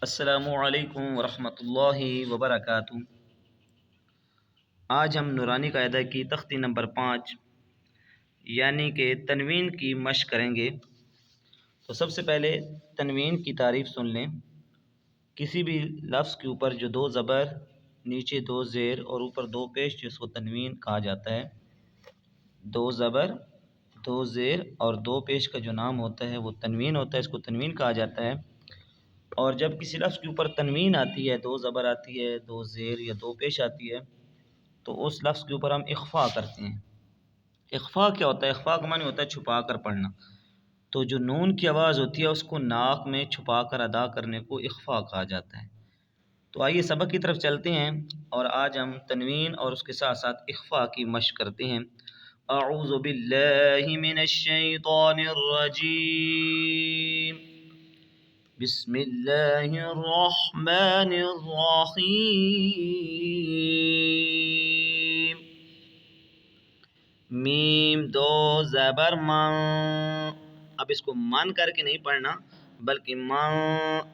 अस्सलामुअलैकुम वरहमतुल्लाहि वबरकातुहू। आज हम नूरानी कायदा की तख्ती नंबर 5 यानी कि तनवीन की मशक करेंगे। तो सबसे पहले तनवीन की तारीफ़ सुन लें। किसी भी लफ्ज़ के ऊपर जो दो ज़बर, नीचे दो ज़ेर और ऊपर दो पेश, जिसको तनवीन कहा जाता है। दो ज़बर, दो ज़ेर और दो पेश का जो नाम होता है वो तनवीन होता है, इसको तनवीन कहा जाता है। और जब किसी लफ्ज़ के ऊपर तनवीन आती है, दो ज़बर आती है, दो ज़ेर या दो पेश आती है, तो उस लफ्ज़ के ऊपर हम इख्फ़ा करते हैं। इख्फ़ा क्या होता है? इख्फ़ा का माने होता है छुपा कर पढ़ना। तो जो नून की आवाज़ होती है उसको नाक में छुपा कर अदा करने को इख्फ़ा कहा जाता है। तो आइए सबक की तरफ चलते हैं और आज हम तनवीन और उसके साथ साथ इख्फ़ा की मशक करते हैं। अऊज़ु बिल्लाहि मिनश शैतानिर रजीम। बिस्मिल्लाहिर रहमानिर रहीम। मीम दो ज़बर मन। अब इसको मन करके नहीं पढ़ना, बल्कि मन,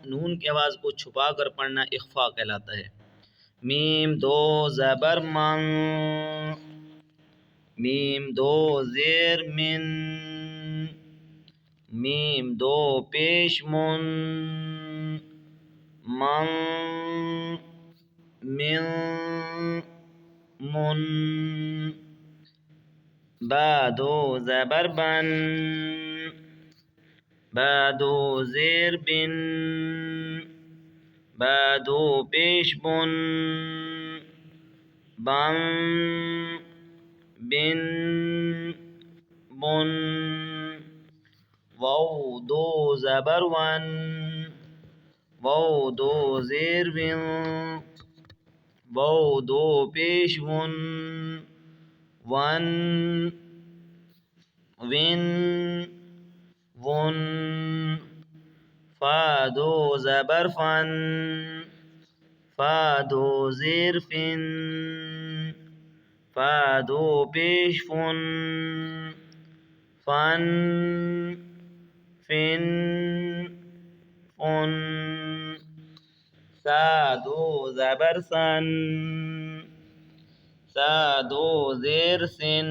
नून की आवाज़ को छुपा कर पढ़ना इख्फ़ा कहलाता है। मीम दो ज़बर मन, मीम दो ज़ेर मिन, मीम दो पेश मुन, मन, मिन, मुन। बा दो ज़बर बन, बा दो ज़ेर बिन, बा दो पेश बुन, बन, बिन, बुन। वाव दो ज़बर वन, वाव दो ज़ेर विन, वाव दो पेश वन, वन, विन, वन। फा दो ज़बर फन, फा दो ज़ेर फिन, फा दो पेश फुन, फन, फिन, फुन। सा दो ज़बर सन, सा दो ज़ेर सिन,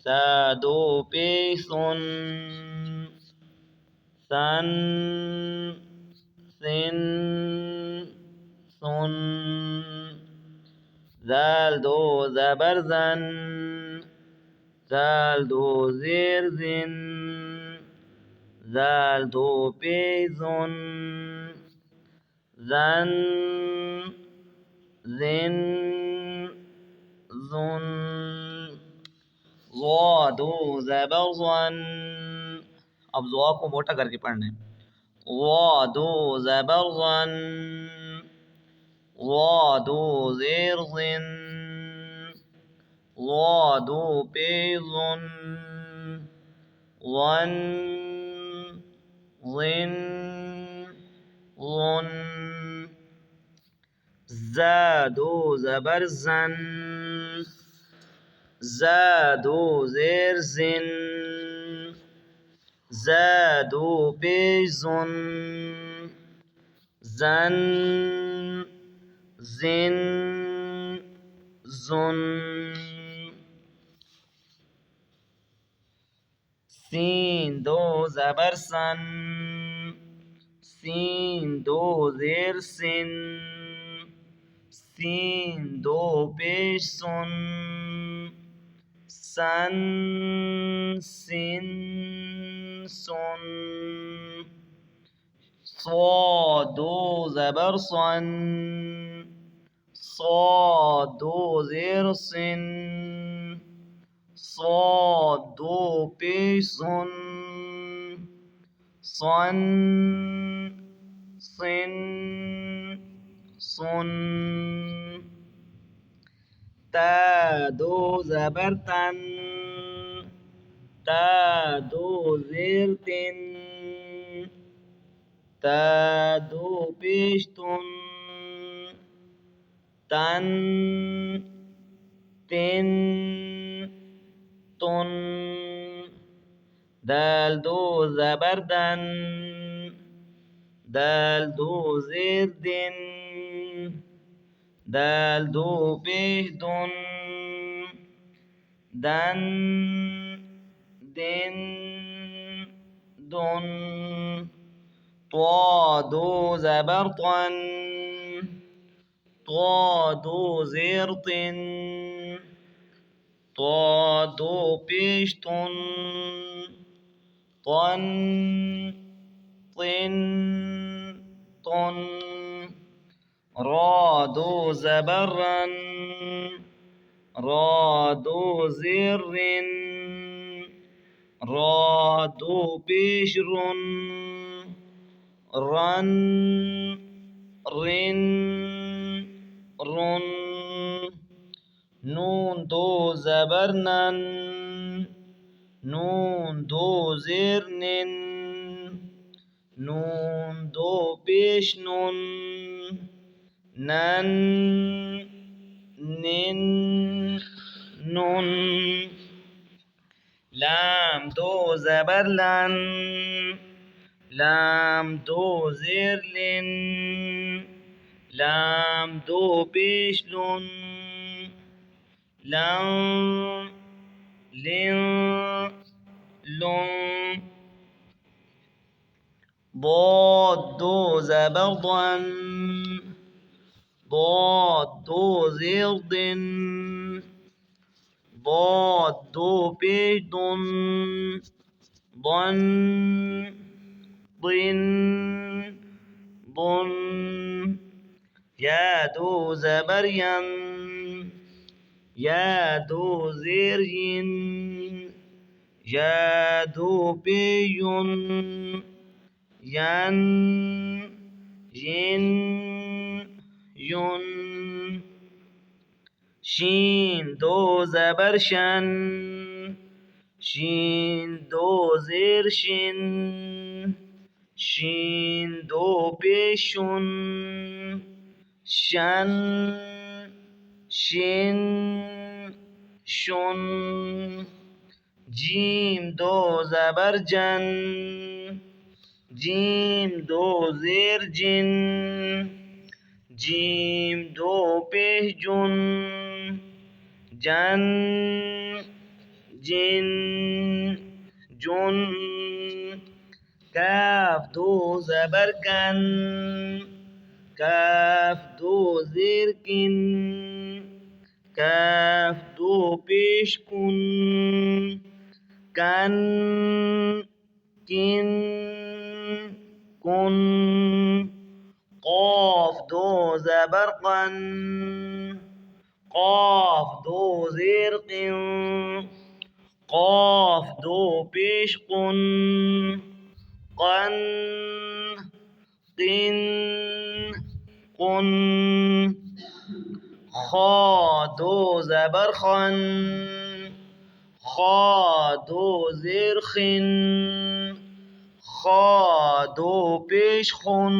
सा दो पेश सुन, सन, सिन, सुन। ज़ाल दो ज़बर ज़न, ज़ाल दो ज़ेर ज़िन, ज़ाल दो पेश ज़ुन, ज़न, ज़िन, ज़ुन। ज़ा दो ज़बर ज़न। अब ज़ा को मोटा करके पढ़ना है। ज़ा दो ज़बर ज़न, ज़ा दो ज़ेर ज़िन, ज़ा दो पेश ज़ुन, ज़न, ज़िन, ज़ुन। ज़ा दो ज़बर ज़न, ज़ा दो ज़ेर ज़िन, ज़ा दो पेश ज़ुन, ज़न, ज़िन, ज़ुन। सीन दो ज़बर सन, सीन दो ज़ेर सिन, सीन दो पेश सुन, सन, सिन, सुन। صاد दो ज़बर सन, صاد दो ज़ेर सिन, صاد दो पेश सुन, सन, सिन, सुन। ता दो ज़बर तन, ता दो ज़ेर तिन, ता दो पेश तुन, तन, तिन, तुन। दाल दो ज़बर दन, دال دو زیر دن دال دو پیش دن دن دن دن طا دو زبر طن طا دو زیر طن طا دو پیش طن طن طن طن را دو زبر رن را دو زیر رن را دو پیش رن رن رن رن نون دو زبر نن نون دو زیر نن نون دو پیش نون نن نن نون لام دو زبر لن لام دو زیر لن لام دو پیش لن لن لن لن ضاد دو زبر ضن ضاد دو زیر ضن ضاد دو پیش ضن ضن ضن ضن یا دو زبر ین یا دو زیر ین یا دو پیش ین ین ین یون شین دو زبر شن شین دو زیر شن شین دو پیشون شن شن شن جیم دو زبر جن جیم دو زیر جن جیم دو پیش جن جن جن جن کاف دو زبر کن کاف دو زیر کن کاف دو پیش کن کن کن کن قاف دو زبر قن قاف دو زیر قن قاف دو پیش قن قن قن قن خا دو زبر خن خا دو زیر خن خا دو پیش خن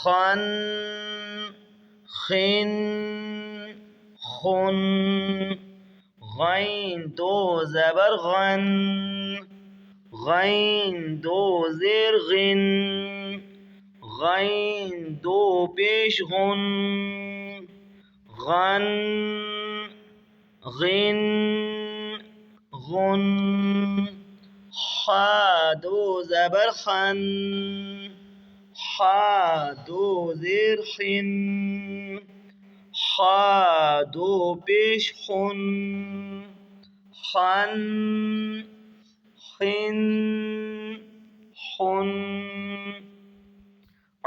خن خن خن غین دو زبر غن غین دو زیر غن غین دو پیش غن غن غن غن حا دو زبر خن حا دو زیر حن حا دو پیش خن خن خن خن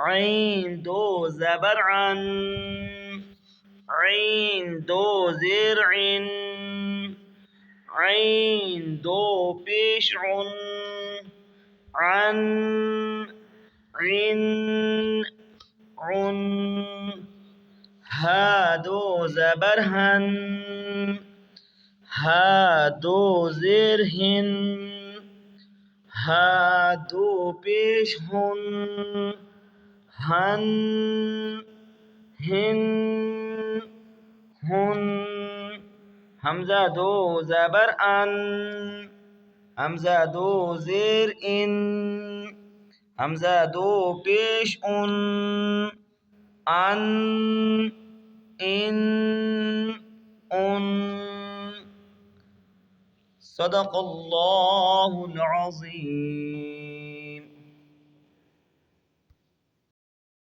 عین دو زبر عن عین دو زیر عن عین دو پیش عن عن عن عن ها دو زبر هن ها دو زیر هن ها دو پیش هن هن هن هن همزه دو زبر ان همزه دو زیر این हमजा दो पेश अन इन उन सदक़ल्लाहुल अज़ीम।